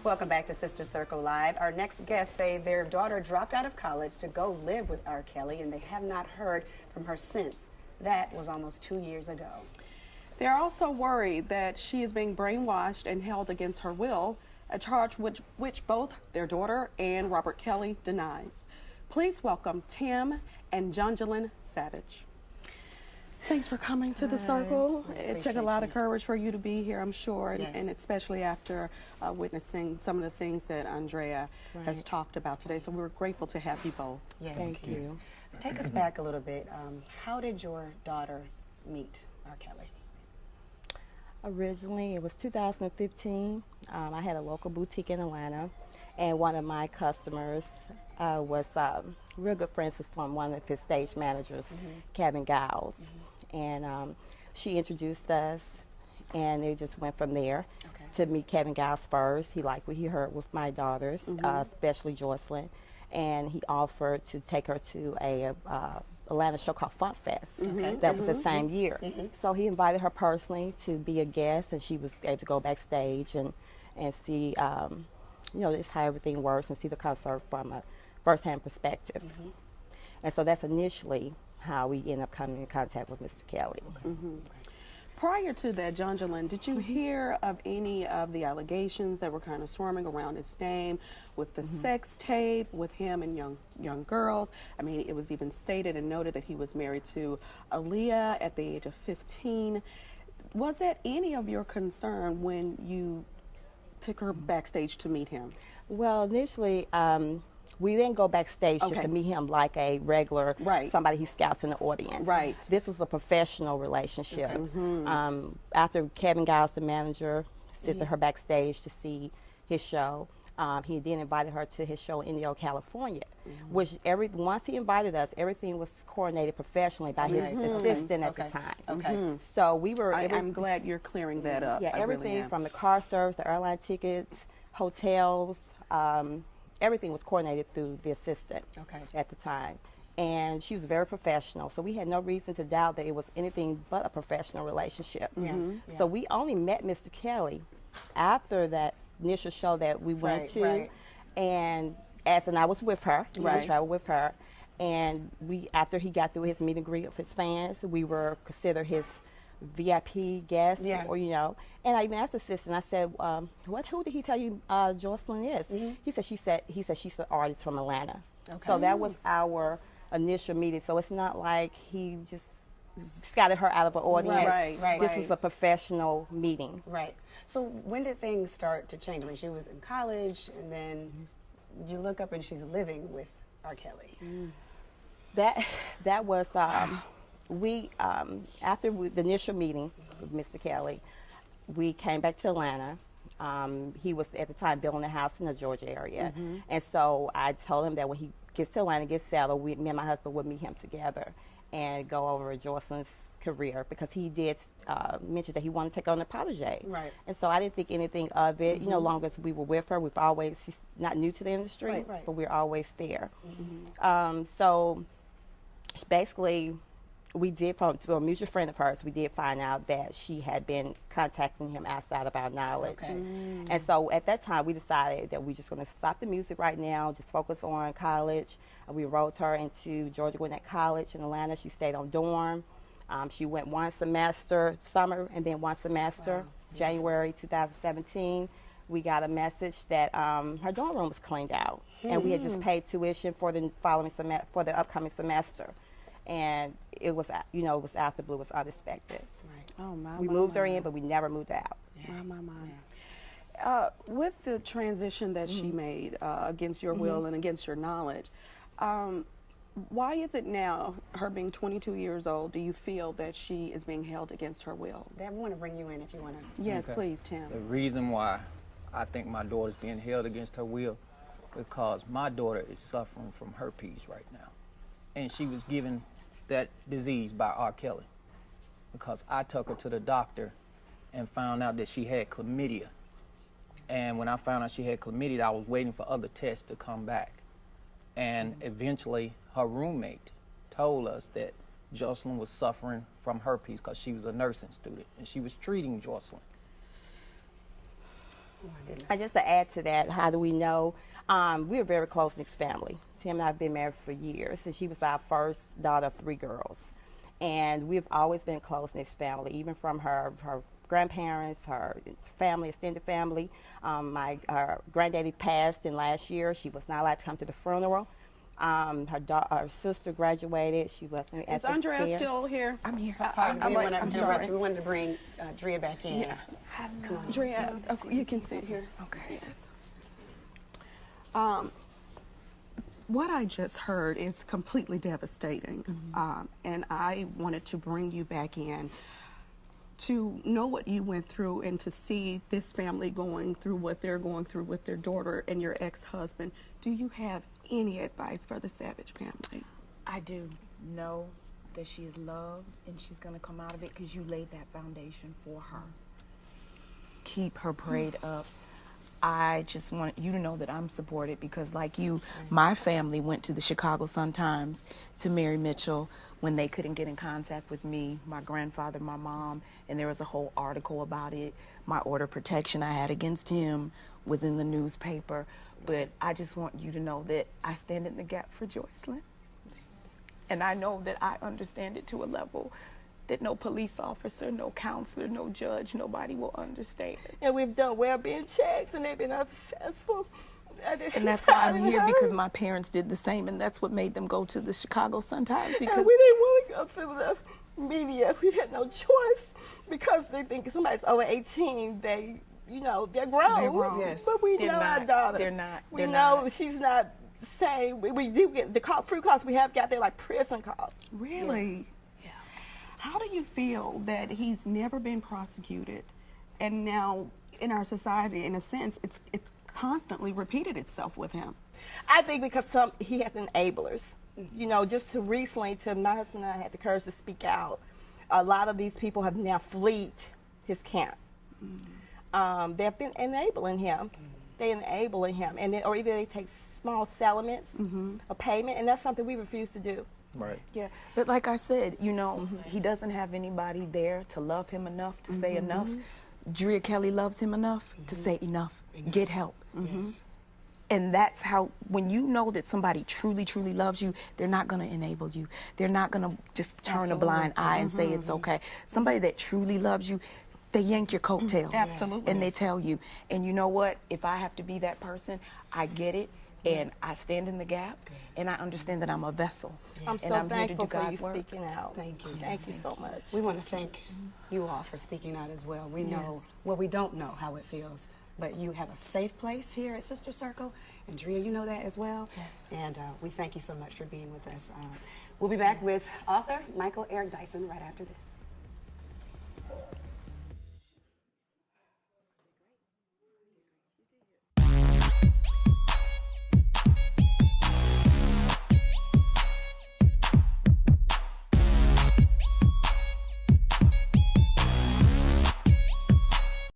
Welcome back to Sister Circle Live. Our next guests say their daughter dropped out of college to go live with R. Kelly, and they have not heard from her since. That was almost 2 years ago. They're also worried that she is being brainwashed and held against her will, a charge which both their daughter and Robert Kelly denies. Please welcome Tim and Joycelyn Savage. Thanks for coming to the circle. It took a lot of courage for you to be here, I'm sure, and especially after witnessing some of the things that Andrea has talked about today. So we're grateful to have you both. Yes, Thank you. Take us back a little bit. How did your daughter meet R. Kelly? Originally, it was 2015. I had a local boutique in Atlanta, and one of my customers was real good friends with one of his stage managers, Kevin Giles. And she introduced us, and it just went from there to meet Kevin Giles first. He liked what he heard with my daughters, especially Joycelyn, and he offered to take her to a Atlanta show called Funk Fest. That was the same year. So he invited her personally to be a guest, and she was able to go backstage and see, you know, just how everything works and see the concert from a first-hand perspective. And so that's initially how we end up coming in contact with Mr. Kelly. Prior to that, Joycelyn, did you hear of any of the allegations that were kind of swarming around his name with the sex tape with him and young girls? I mean, it was even stated and noted that he was married to Aaliyah at the age of 15. Was that any of your concern when you took her backstage to meet him? Well, initially, we didn't go backstage just to meet him like a regular somebody he scouts in the audience. This was a professional relationship. After Kevin Giles, the manager, sent her backstage to see his show, he then invited her to his show in Indio, California, which once he invited us, everything was coordinated professionally by his assistant at the time. So we were. I'm glad you're clearing that up. Yeah, everything from the car service, the airline tickets, hotels. Everything was coordinated through the assistant at the time. And she was very professional, so we had no reason to doubt that it was anything but a professional relationship. So we only met Mr. Kelly after that initial show that we went to, and I was with her, I traveled with her, and after he got through his meet and greet of his fans, we were considered his VIP guest, or you know, and I even asked the assistant. I said, "Who did he tell you Joycelyn is?" He said she's an artist from Atlanta. So that was our initial meeting. So it's not like he just scouted her out of an audience. This was a professional meeting. So when did things start to change? When she was in college, and then you look up and she's living with R. Kelly. That was. After the initial meeting with Mr. Kelly, we came back to Atlanta. He was at the time building a house in the Georgia area. And so I told him that when he gets to Atlanta, gets settled, me and my husband would meet him together and go over Joycelyn's career, because he did mention that he wanted to take on the protege. And so I didn't think anything of it. You know, long as we were with her, she's not new to the industry, but we're always there. So basically, we did, through a mutual friend of hers, we did find out that she had been contacting him outside of our knowledge. And so at that time, we decided that we're just going to stop the music right now, just focus on college. We enrolled her into Georgia Gwinnett College in Atlanta. She stayed on dorm. She went one semester, summer, and then one semester, January 2017. We got a message that her dorm room was cleaned out, and we had just paid tuition for the upcoming semester. And it was, you know, it was out the blue, it was unexpected. We moved her in, but we never moved out. With the transition that she made against your will and against your knowledge, why is it now, her being 22 years old, do you feel that she is being held against her will? I want to bring you in if you want to. Yes, please, Tim. The reason why I think my daughter's being held against her will, because my daughter is suffering from herpes right now. And she was given that disease by R. Kelly, because I took her to the doctor and found out that she had chlamydia. And when I found out she had chlamydia, I was waiting for other tests to come back. And eventually her roommate told us that Joycelyn was suffering from herpes because she was a nursing student and she was treating Joycelyn. Just to add to that, how do we know? We're a very close-knit family. Tim and I have been married for years, and she was our first daughter of 3 girls. And we've always been a close-knit family, even from her grandparents, her family, extended family. Her granddaddy passed in last year. She was not allowed to come to the funeral. Her sister graduated. She wasn't at Is the Andrea fair. still here? I'm here. I'm sorry. We wanted to bring Drea back in. Yeah. Andrea, you can sit here. Okay. Yes. What I just heard is completely devastating, and I wanted to bring you back in to know what you went through and to see this family going through what they're going through with their daughter and your ex-husband. Do you have any advice for the Savage family? I do know that she is loved and she's going to come out of it because you laid that foundation for her. Keep her prayed up. I just want you to know that I'm supported because, like you, my family went to the Chicago Sun-Times to Mary Mitchell when they couldn't get in contact with me, my grandfather, my mom, and there was a whole article about it. My order of protection I had against him was in the newspaper. But I just want you to know that I stand in the gap for Joycelyn. And I know that I understand it to a level that no police officer, no counselor, no judge, nobody will understand. And we've done well-being checks, and they've been unsuccessful. And that's why I'm here, because my parents did the same, and that's what made them go to the Chicago Sun-Times. And we didn't want to go to the media. We had no choice because they think somebody's over 18, they're grown. They're grown. Yes. But we know our daughter. They're not. We know she's not saying. We do get the fruit calls we have got there, like prison calls. Really? Yeah. How do you feel that he's never been prosecuted, and now in our society, in a sense, it's constantly repeated itself with him? I think because he has enablers. Just to recently, my husband and I had the courage to speak out. A lot of these people have now fled his camp. They've been enabling him. They're enabling him, or either they take small settlements of payment, and that's something we refuse to do. Right. Yeah, but like I said, he doesn't have anybody there to love him enough to say enough. Drea Kelly loves him enough to say enough. Get help. Yes. And that's how, when you know that somebody truly, truly loves you, they're not going to enable you. They're not going to just turn a blind eye and say it's okay. Somebody that truly loves you, they yank your coattails. Absolutely. And they tell you. And you know what? If I have to be that person, I get it. And I stand in the gap, and I understand that I'm a vessel. I'm and so I'm here to thankful do for you God's work. speaking out. Thank you. Thank you so much. We want to thank you all for speaking out as well. We know, well, we don't know how it feels, but you have a safe place here at Sister Circle, and Drea, you know that as well. Yes. And we thank you so much for being with us. We'll be back with author Michael Eric Dyson right after this.